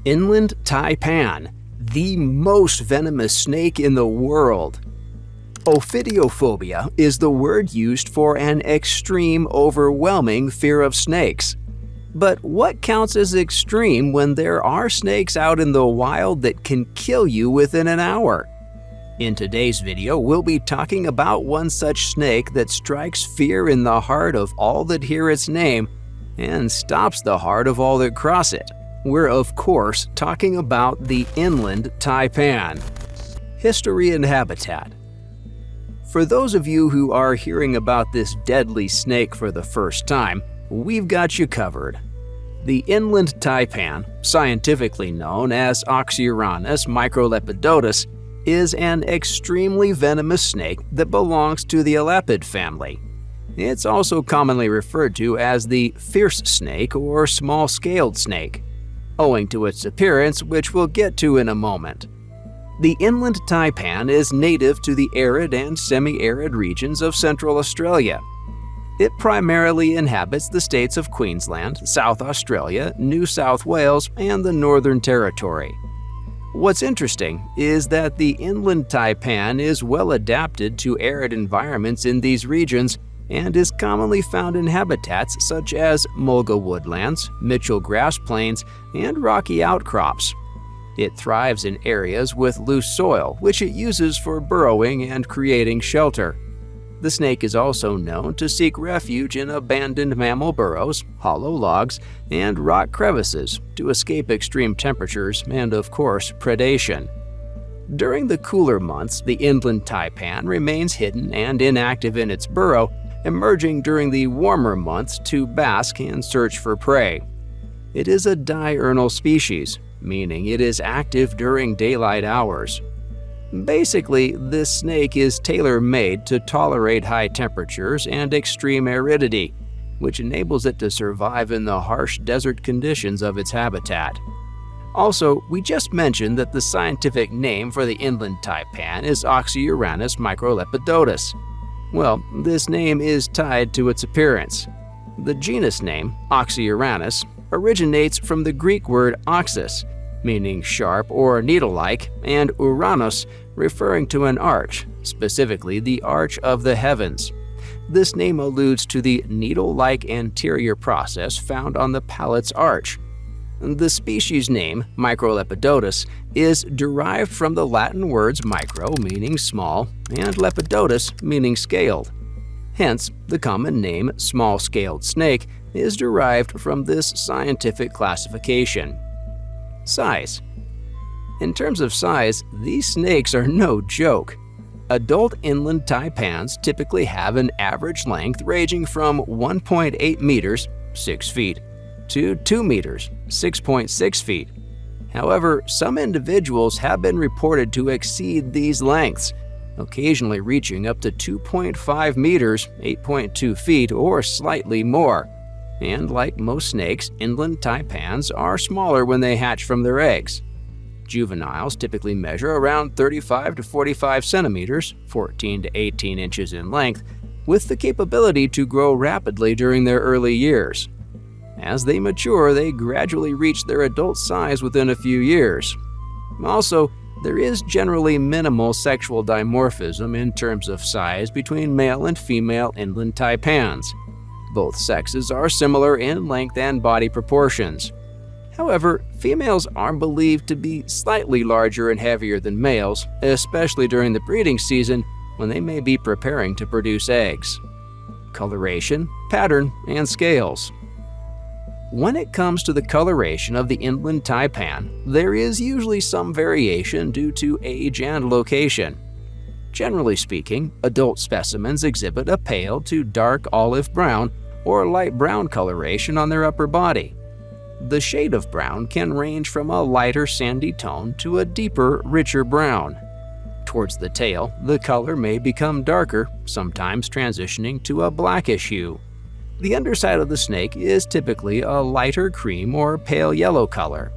Inland Taipan, the most venomous snake in the world. Ophidiophobia is the word used for an extreme, overwhelming fear of snakes. But what counts as extreme when there are snakes out in the wild that can kill you within an hour? In today's video, we'll be talking about one such snake that strikes fear in the heart of all that hear its name and stops the heart of all that cross it. We're of course talking about the Inland Taipan. History and habitat. For those of you who are hearing about this deadly snake for the first time, we've got you covered. The Inland Taipan, scientifically known as Oxyuranus microlepidotus, is an extremely venomous snake that belongs to the elapid family. It's also commonly referred to as the fierce snake or small-scaled snake, owing to its appearance, which we'll get to in a moment. The Inland Taipan is native to the arid and semi-arid regions of Central Australia. It primarily inhabits the states of Queensland, South Australia, New South Wales, and the Northern Territory. What's interesting is that the Inland Taipan is well adapted to arid environments in these regions and is commonly found in habitats such as mulga woodlands, Mitchell grass plains, and rocky outcrops. It thrives in areas with loose soil, which it uses for burrowing and creating shelter. The snake is also known to seek refuge in abandoned mammal burrows, hollow logs, and rock crevices to escape extreme temperatures and, of course, predation. During the cooler months, the Inland Taipan remains hidden and inactive in its burrow, emerging during the warmer months to bask and search for prey. It is a diurnal species, meaning it is active during daylight hours. Basically, this snake is tailor-made to tolerate high temperatures and extreme aridity, which enables it to survive in the harsh desert conditions of its habitat. Also, we just mentioned that the scientific name for the Inland Taipan is Oxyuranus microlepidotus. Well, this name is tied to its appearance. The genus name, Oxyuranus, originates from the Greek word oxus, meaning sharp or needle-like, and uranus, referring to an arch, specifically the arch of the heavens. This name alludes to the needle-like anterior process found on the palate's arch. The species name, microlepidotus, is derived from the Latin words micro, meaning small, and lepidotus, meaning scaled. Hence, the common name small-scaled snake is derived from this scientific classification. Size. In terms of size, these snakes are no joke. Adult Inland Taipans typically have an average length ranging from 1.8 meters, 6 feet, to 2 meters, 6.6 feet. However, some individuals have been reported to exceed these lengths, occasionally reaching up to 2.5 meters, 8.2 feet, or slightly more. And like most snakes, Inland Taipans are smaller when they hatch from their eggs. Juveniles typically measure around 35 to 45 centimeters, 14 to 18 inches in length, with the capability to grow rapidly during their early years. As they mature, they gradually reach their adult size within a few years. Also, there is generally minimal sexual dimorphism in terms of size between male and female Inland Taipans. Both sexes are similar in length and body proportions. However, females are believed to be slightly larger and heavier than males, especially during the breeding season when they may be preparing to produce eggs. Coloration, pattern, and scales. When it comes to the coloration of the Inland Taipan, there is usually some variation due to age and location. Generally speaking, adult specimens exhibit a pale to dark olive brown or light brown coloration on their upper body. The shade of brown can range from a lighter sandy tone to a deeper, richer brown. Towards the tail, the color may become darker, sometimes transitioning to a blackish hue. The underside of the snake is typically a lighter cream or pale yellow color.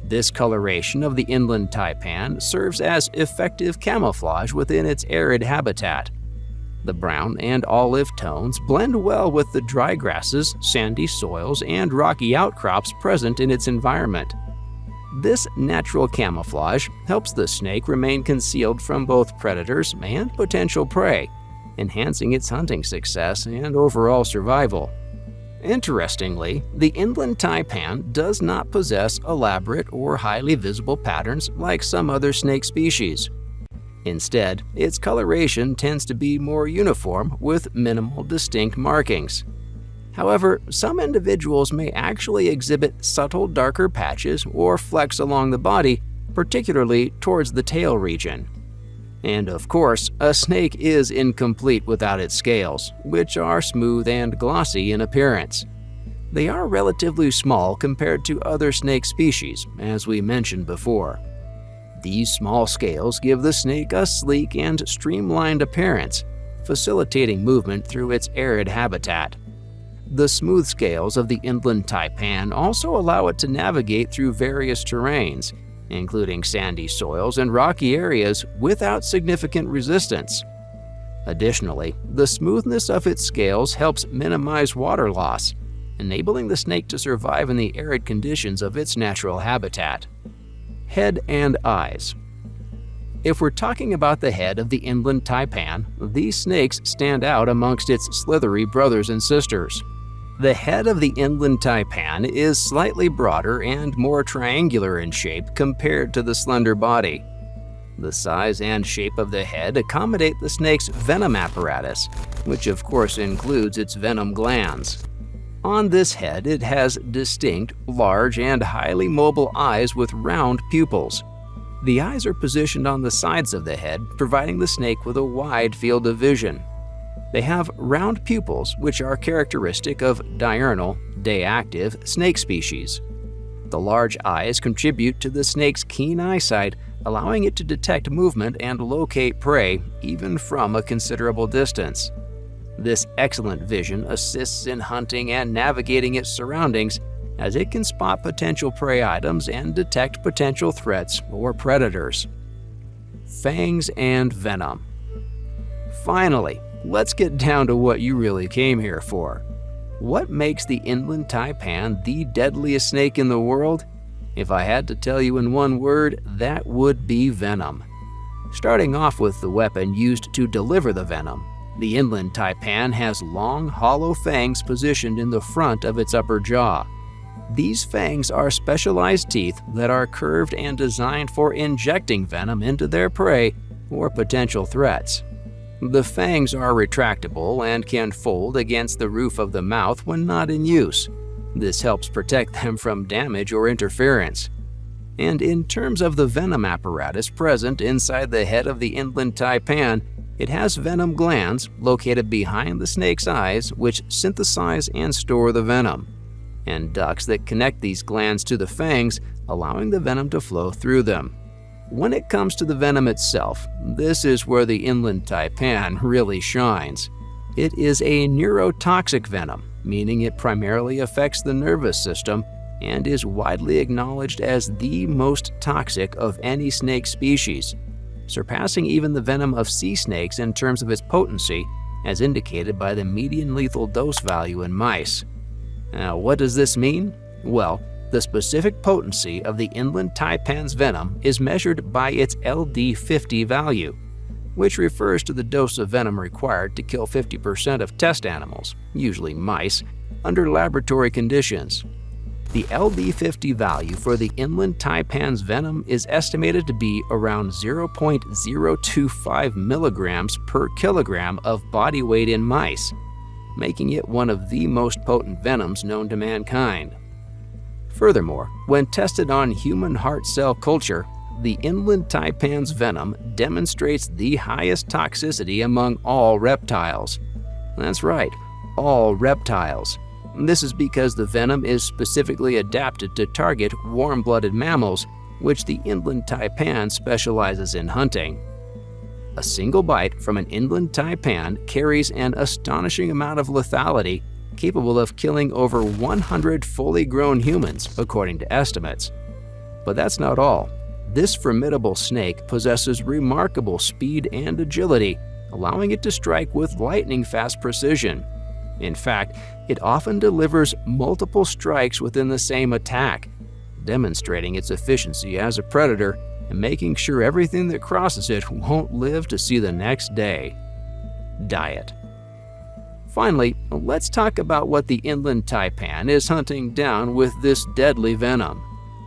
This coloration of the Inland Taipan serves as effective camouflage within its arid habitat. The brown and olive tones blend well with the dry grasses, sandy soils, and rocky outcrops present in its environment. This natural camouflage helps the snake remain concealed from both predators and potential prey, enhancing its hunting success and overall survival. Interestingly, the Inland Taipan does not possess elaborate or highly visible patterns like some other snake species. Instead, its coloration tends to be more uniform with minimal distinct markings. However, some individuals may actually exhibit subtle darker patches or flecks along the body, particularly towards the tail region. And of course, a snake is incomplete without its scales, which are smooth and glossy in appearance. They are relatively small compared to other snake species, as we mentioned before. These small scales give the snake a sleek and streamlined appearance, facilitating movement through its arid habitat. The smooth scales of the Inland Taipan also allow it to navigate through various terrains, including sandy soils and rocky areas, without significant resistance. Additionally, the smoothness of its scales helps minimize water loss, enabling the snake to survive in the arid conditions of its natural habitat. Head and eyes. If we're talking about the head of the Inland Taipan, these snakes stand out amongst its slithery brothers and sisters. The head of the Inland Taipan is slightly broader and more triangular in shape compared to the slender body. The size and shape of the head accommodate the snake's venom apparatus, which of course includes its venom glands. On this head, it has distinct, large, and highly mobile eyes with round pupils. The eyes are positioned on the sides of the head, providing the snake with a wide field of vision. They have round pupils, which are characteristic of diurnal, day-active snake species. The large eyes contribute to the snake's keen eyesight, allowing it to detect movement and locate prey, even from a considerable distance. This excellent vision assists in hunting and navigating its surroundings, as it can spot potential prey items and detect potential threats or predators. Fangs and venom. Finally, let's get down to what you really came here for. What makes the Inland Taipan the deadliest snake in the world? If I had to tell you in one word, that would be venom. Starting off with the weapon used to deliver the venom, the Inland Taipan has long, hollow fangs positioned in the front of its upper jaw. These fangs are specialized teeth that are curved and designed for injecting venom into their prey or potential threats. The fangs are retractable and can fold against the roof of the mouth when not in use. This helps protect them from damage or interference. And in terms of the venom apparatus present inside the head of the Inland Taipan, it has venom glands located behind the snake's eyes, which synthesize and store the venom, and ducts that connect these glands to the fangs, allowing the venom to flow through them. When it comes to the venom itself, this is where the Inland Taipan really shines. It is a neurotoxic venom, meaning it primarily affects the nervous system and is widely acknowledged as the most toxic of any snake species, surpassing even the venom of sea snakes in terms of its potency, as indicated by the median lethal dose value in mice. Now, what does this mean? Well, the specific potency of the Inland Taipan's venom is measured by its LD50 value, which refers to the dose of venom required to kill 50% of test animals, usually mice, under laboratory conditions. The LD50 value for the Inland Taipan's venom is estimated to be around 0.025 milligrams per kilogram of body weight in mice, making it one of the most potent venoms known to mankind. Furthermore, when tested on human heart cell culture, the Inland Taipan's venom demonstrates the highest toxicity among all reptiles. That's right, all reptiles. This is because the venom is specifically adapted to target warm-blooded mammals, which the Inland Taipan specializes in hunting. A single bite from an Inland Taipan carries an astonishing amount of lethality, capable of killing over 100 fully grown humans, according to estimates. But that's not all. This formidable snake possesses remarkable speed and agility, allowing it to strike with lightning-fast precision. In fact, it often delivers multiple strikes within the same attack. demonstrating its efficiency as a predator and making sure everything that crosses it won't live to see the next day. Diet. Finally, let's talk about what the Inland Taipan is hunting down with this deadly venom.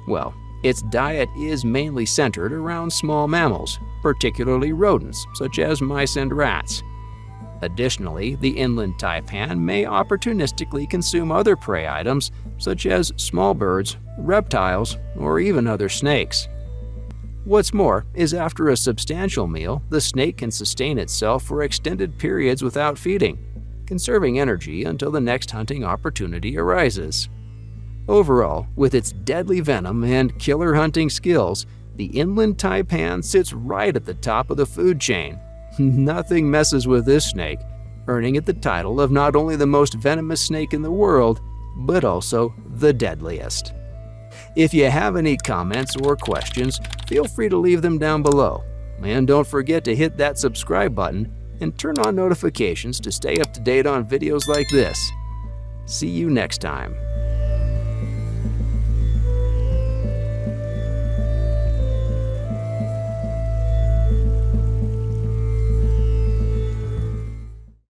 Well, its diet is mainly centered around small mammals, particularly rodents such as mice and rats. Additionally, the Inland Taipan may opportunistically consume other prey items such as small birds, reptiles, or even other snakes. What's more is after a substantial meal, the snake can sustain itself for extended periods without feeding, conserving energy until the next hunting opportunity arises. Overall, with its deadly venom and killer hunting skills, the Inland Taipan sits right at the top of the food chain. Nothing messes with this snake, earning it the title of not only the most venomous snake in the world, but also the deadliest. If you have any comments or questions, feel free to leave them down below. And don't forget to hit that subscribe button and turn on notifications to stay up to date on videos like this. See you next time.